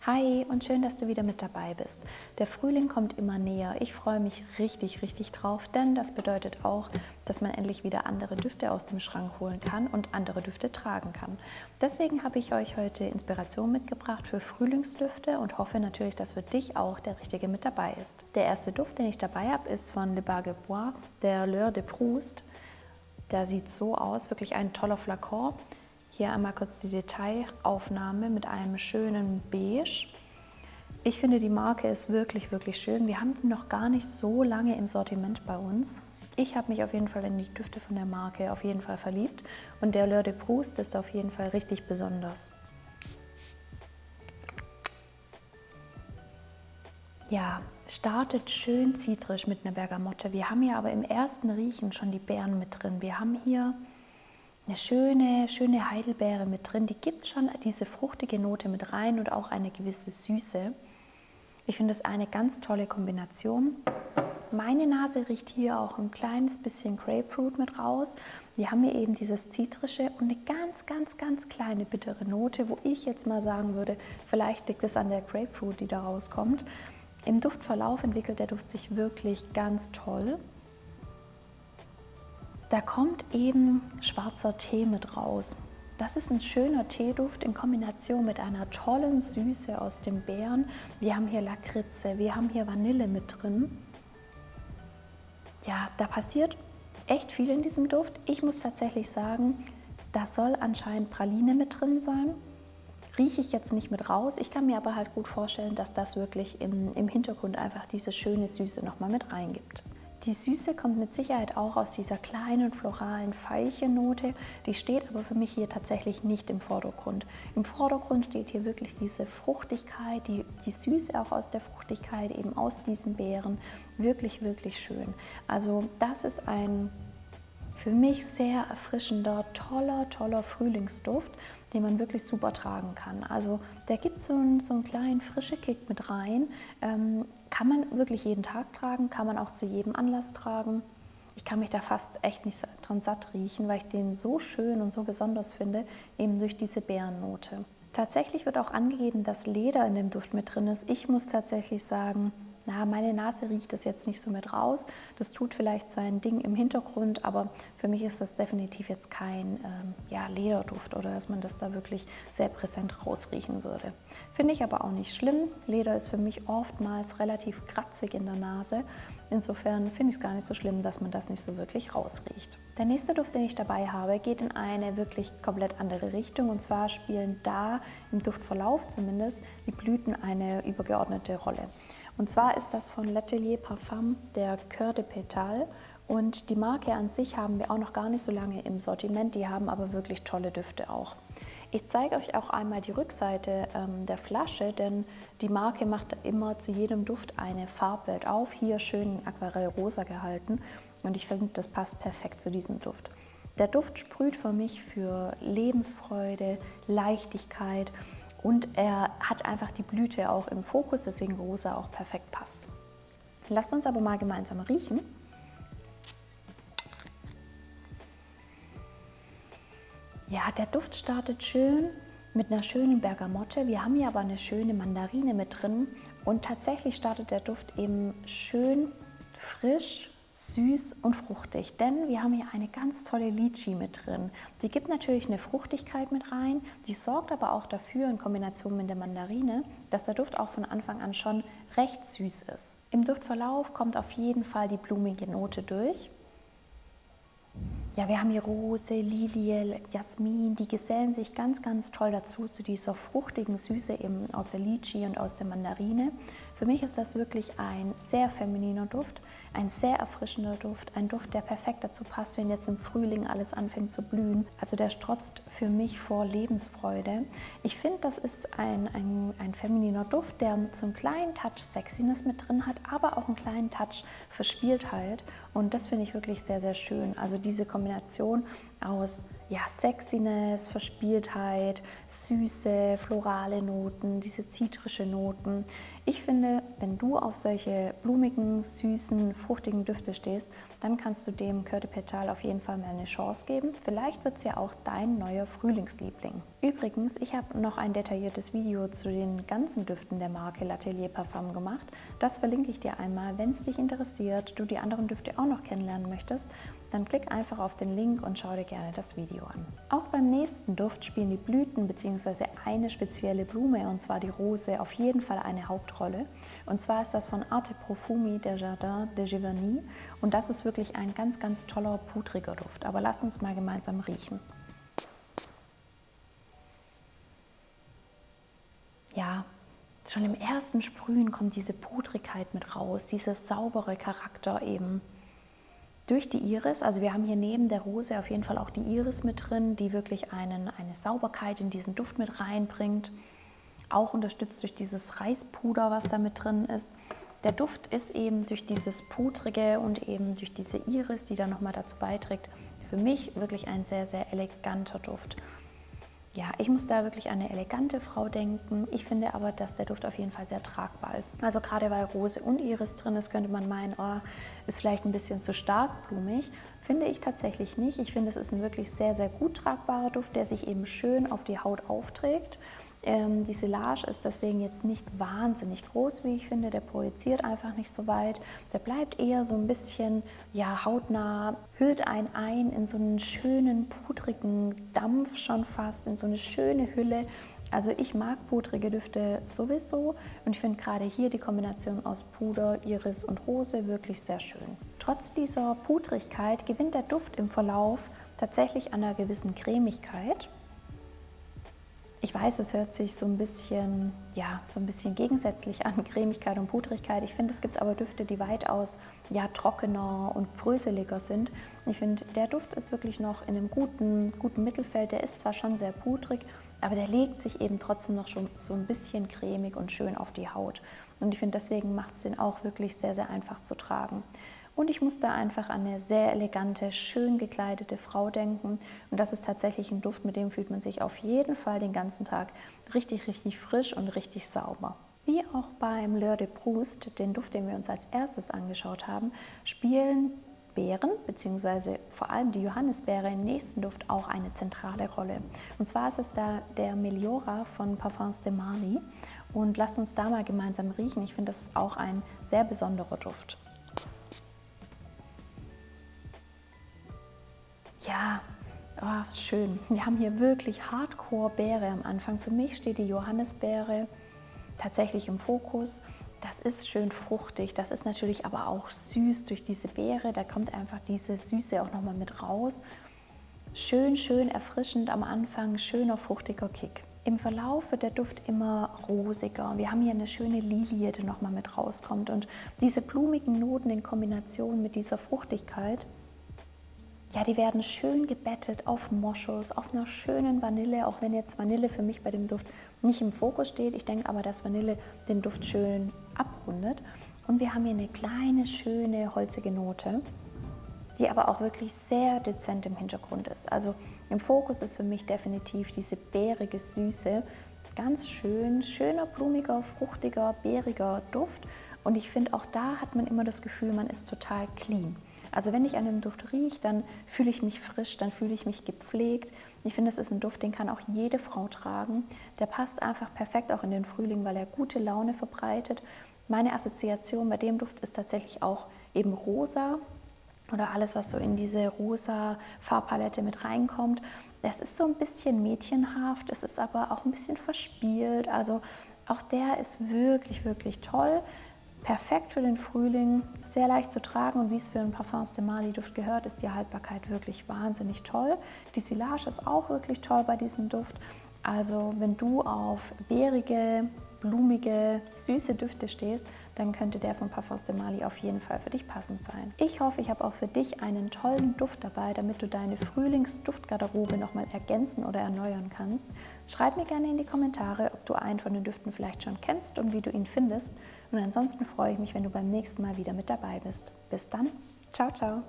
Hi und schön, dass du wieder mit dabei bist. Der Frühling kommt immer näher. Ich freue mich richtig, richtig drauf, denn das bedeutet auch, dass man endlich wieder andere Düfte aus dem Schrank holen kann und andere Düfte tragen kann. Deswegen habe ich euch heute Inspiration mitgebracht für Frühlingsdüfte und hoffe natürlich, dass für dich auch der richtige mit dabei ist. Der erste Duft, den ich dabei habe, ist von Le Bague Bois, der L'Heure de Proust. Der sieht so aus, wirklich ein toller Flakon. Hier einmal kurz die Detailaufnahme mit einem schönen Beige. Ich finde, die Marke ist wirklich, wirklich schön. Wir haben die noch gar nicht so lange im Sortiment bei uns. Ich habe mich auf jeden Fall in die Düfte von der Marke auf jeden Fall verliebt. Und der L'Heure de Proust ist auf jeden Fall richtig besonders. Ja, startet schön zitrisch mit einer Bergamotte. Wir haben hier aber im ersten Riechen schon die Beeren mit drin. Wir haben hier eine schöne Heidelbeere mit drin. Die gibt schon diese fruchtige Note mit rein und auch eine gewisse Süße. Ich finde es eine ganz tolle Kombination. Meine Nase riecht hier auch ein kleines bisschen Grapefruit mit raus. Wir haben hier eben dieses Zitrische und eine ganz kleine bittere Note, wo ich jetzt mal sagen würde, vielleicht liegt es an der Grapefruit, die da rauskommt. Im Duftverlauf entwickelt der Duft sich wirklich ganz toll. Da kommt eben schwarzer Tee mit raus. Das ist ein schöner Teeduft in Kombination mit einer tollen Süße aus den Beeren. Wir haben hier Lakritze, wir haben hier Vanille mit drin. Ja, da passiert echt viel in diesem Duft. Ich muss tatsächlich sagen, da soll anscheinend Praline mit drin sein. Rieche ich jetzt nicht mit raus. Ich kann mir aber halt gut vorstellen, dass das wirklich im Hintergrund einfach diese schöne Süße nochmal mit reingibt. Die Süße kommt mit Sicherheit auch aus dieser kleinen floralen Veilchennote. Die steht aber für mich hier tatsächlich nicht im Vordergrund. Im Vordergrund steht hier wirklich diese Fruchtigkeit, die Süße auch aus der Fruchtigkeit, eben aus diesen Beeren. Wirklich, wirklich schön. Also das ist ein für mich sehr erfrischender, toller Frühlingsduft, den man wirklich super tragen kann. Also der gibt so einen kleinen frischen Kick mit rein. Kann man wirklich jeden Tag tragen, kann man auch zu jedem Anlass tragen. Ich kann mich da fast echt nicht dran satt riechen, weil ich den so schön und so besonders finde, eben durch diese Beerennote. Tatsächlich wird auch angegeben, dass Leder in dem Duft mit drin ist. Ich muss tatsächlich sagen, na, meine Nase riecht das jetzt nicht so mit raus. Das tut vielleicht sein Ding im Hintergrund, aber für mich ist das definitiv jetzt kein Lederduft oder dass man das da wirklich sehr präsent rausriechen würde. Finde ich aber auch nicht schlimm. Leder ist für mich oftmals relativ kratzig in der Nase. Insofern finde ich es gar nicht so schlimm, dass man das nicht so wirklich rausriecht. Der nächste Duft, den ich dabei habe, geht in eine wirklich komplett andere Richtung. Und zwar spielen da im Duftverlauf zumindest die Blüten eine übergeordnete Rolle. Und zwar ist das von L'Atelier Parfum der Coeur de Pétale. Und die Marke an sich haben wir auch noch gar nicht so lange im Sortiment. Die haben aber wirklich tolle Düfte auch. Ich zeige euch auch einmal die Rückseite der Flasche, denn die Marke macht immer zu jedem Duft eine Farbwelt auf. Hier schön in Aquarellrosa gehalten und ich finde, das passt perfekt zu diesem Duft. Der Duft sprüht für mich für Lebensfreude, Leichtigkeit und er hat einfach die Blüte auch im Fokus, deswegen rosa auch perfekt passt. Lasst uns aber mal gemeinsam riechen. Ja, der Duft startet schön mit einer schönen Bergamotte. Wir haben hier aber eine schöne Mandarine mit drin und tatsächlich startet der Duft eben schön frisch, süß und fruchtig, denn wir haben hier eine ganz tolle Lychee mit drin. Die gibt natürlich eine Fruchtigkeit mit rein, die sorgt aber auch dafür in Kombination mit der Mandarine, dass der Duft auch von Anfang an schon recht süß ist. Im Duftverlauf kommt auf jeden Fall die blumige Note durch. Ja, wir haben hier Rose, Lilie, Jasmin, die gesellen sich ganz toll dazu, zu dieser fruchtigen Süße eben aus der Lychee und aus der Mandarine. Für mich ist das wirklich ein sehr femininer Duft, ein sehr erfrischender Duft, ein Duft, der perfekt dazu passt, wenn jetzt im Frühling alles anfängt zu blühen. Also der strotzt für mich vor Lebensfreude. Ich finde, das ist ein femininer Duft, der so einen kleinen Touch Sexiness mit drin hat, aber auch einen kleinen Touch Verspieltheit. Und das finde ich wirklich sehr schön. Also diese Kombination aus ja, Sexiness, Verspieltheit, süße, florale Noten, diese zitrische Noten. Ich finde, wenn du auf solche blumigen, süßen, fruchtigen Düfte stehst, dann kannst du dem Coeur de Pétale auf jeden Fall mal eine Chance geben. Vielleicht wird es ja auch dein neuer Frühlingsliebling. Übrigens, ich habe noch ein detailliertes Video zu den ganzen Düften der Marke L'Atelier Parfum gemacht. Das verlinke ich dir einmal. Wenn es dich interessiert, du die anderen Düfte auch noch kennenlernen möchtest, dann klick einfach auf den Link und schau dir gerne das Video an. Auch beim nächsten Duft spielen die Blüten bzw. eine spezielle Blume, und zwar die Rose, auf jeden Fall eine Hauptrolle. Und zwar ist das von Arte Profumi der Jardin de Giverny, und das ist wirklich ein ganz, ganz toller, pudriger Duft. Aber lasst uns mal gemeinsam riechen. Ja, schon im ersten Sprühen kommt diese Pudrigkeit mit raus, dieser saubere Charakter eben. Durch die Iris, also wir haben hier neben der Rose auf jeden Fall auch die Iris mit drin, die wirklich eine Sauberkeit in diesen Duft mit reinbringt. Auch unterstützt durch dieses Reispuder, was da mit drin ist. Der Duft ist eben durch dieses Pudrige und eben durch diese Iris, die da nochmal dazu beiträgt, für mich wirklich ein sehr, sehr eleganter Duft. Ja, ich muss da wirklich an eine elegante Frau denken. Ich finde aber, dass der Duft auf jeden Fall sehr tragbar ist. Also gerade weil Rose und Iris drin ist, könnte man meinen, oh, ist vielleicht ein bisschen zu stark blumig. Finde ich tatsächlich nicht. Ich finde, es ist ein wirklich sehr, sehr gut tragbarer Duft, der sich eben schön auf die Haut aufträgt. Die Silage ist deswegen jetzt nicht wahnsinnig groß, wie ich finde. Der projiziert einfach nicht so weit. Der bleibt eher so ein bisschen, ja, hautnah, hüllt einen ein in so einen schönen, pudrigen Dampf schon fast, in so eine schöne Hülle. Also ich mag pudrige Düfte sowieso, und ich finde gerade hier die Kombination aus Puder, Iris und Rose wirklich sehr schön. Trotz dieser Pudrigkeit gewinnt der Duft im Verlauf tatsächlich an einer gewissen Cremigkeit. Ich weiß, es hört sich so ein bisschen, ja, so ein bisschen gegensätzlich an, Cremigkeit und Pudrigkeit. Ich finde, es gibt aber Düfte, die weitaus, ja, trockener und bröseliger sind. Ich finde, der Duft ist wirklich noch in einem guten Mittelfeld. Der ist zwar schon sehr pudrig, aber der legt sich eben trotzdem noch schon so ein bisschen cremig und schön auf die Haut. Und ich finde, deswegen macht es den auch wirklich sehr, sehr einfach zu tragen. Und ich muss da einfach an eine sehr elegante, schön gekleidete Frau denken. Und das ist tatsächlich ein Duft, mit dem fühlt man sich auf jeden Fall den ganzen Tag richtig, richtig frisch und richtig sauber. Wie auch beim L'Heure de Proust, den Duft, den wir uns als erstes angeschaut haben, spielen Beeren bzw. vor allem die Johannisbeere im nächsten Duft auch eine zentrale Rolle. Und zwar ist es da der Meliora von Parfums de Marly. Und lasst uns da mal gemeinsam riechen. Ich finde, das ist auch ein sehr besonderer Duft. Ja, oh, schön. Wir haben hier wirklich Hardcore-Beere am Anfang. Für mich steht die Johannisbeere tatsächlich im Fokus. Das ist schön fruchtig, das ist natürlich aber auch süß durch diese Beere. Da kommt einfach diese Süße auch nochmal mit raus. Schön, schön erfrischend am Anfang, schöner, fruchtiger Kick. Im Verlauf wird der Duft immer rosiger. Wir haben hier eine schöne Lilie, die nochmal mit rauskommt. Und diese blumigen Noten in Kombination mit dieser Fruchtigkeit, ja, die werden schön gebettet auf Moschus, auf einer schönen Vanille, auch wenn jetzt Vanille für mich bei dem Duft nicht im Fokus steht. Ich denke aber, dass Vanille den Duft schön abrundet. Und wir haben hier eine kleine, schöne, holzige Note, die aber auch wirklich sehr dezent im Hintergrund ist. Also im Fokus ist für mich definitiv diese beerige Süße. Ganz schön, schöner, blumiger, fruchtiger, beeriger Duft. Und ich finde, auch da hat man immer das Gefühl, man ist total clean. Also wenn ich an dem Duft rieche, dann fühle ich mich frisch, dann fühle ich mich gepflegt. Ich finde, es ist ein Duft, den kann auch jede Frau tragen. Der passt einfach perfekt auch in den Frühling, weil er gute Laune verbreitet. Meine Assoziation bei dem Duft ist tatsächlich auch eben rosa oder alles, was so in diese rosa Farbpalette mit reinkommt. Das ist so ein bisschen mädchenhaft, es ist aber auch ein bisschen verspielt. Also auch der ist wirklich, wirklich toll. Perfekt für den Frühling, sehr leicht zu tragen, und wie es für einen Parfums de Marly Duft gehört, ist die Haltbarkeit wirklich wahnsinnig toll. Die Silage ist auch wirklich toll bei diesem Duft. Also wenn du auf beerige, blumige, süße Düfte stehst, dann könnte der von Parfums de Marly auf jeden Fall für dich passend sein. Ich hoffe, ich habe auch für dich einen tollen Duft dabei, damit du deine Frühlingsduftgarderobe nochmal ergänzen oder erneuern kannst. Schreib mir gerne in die Kommentare, ob du einen von den Düften vielleicht schon kennst und wie du ihn findest. Und ansonsten freue ich mich, wenn du beim nächsten Mal wieder mit dabei bist. Bis dann, ciao, ciao!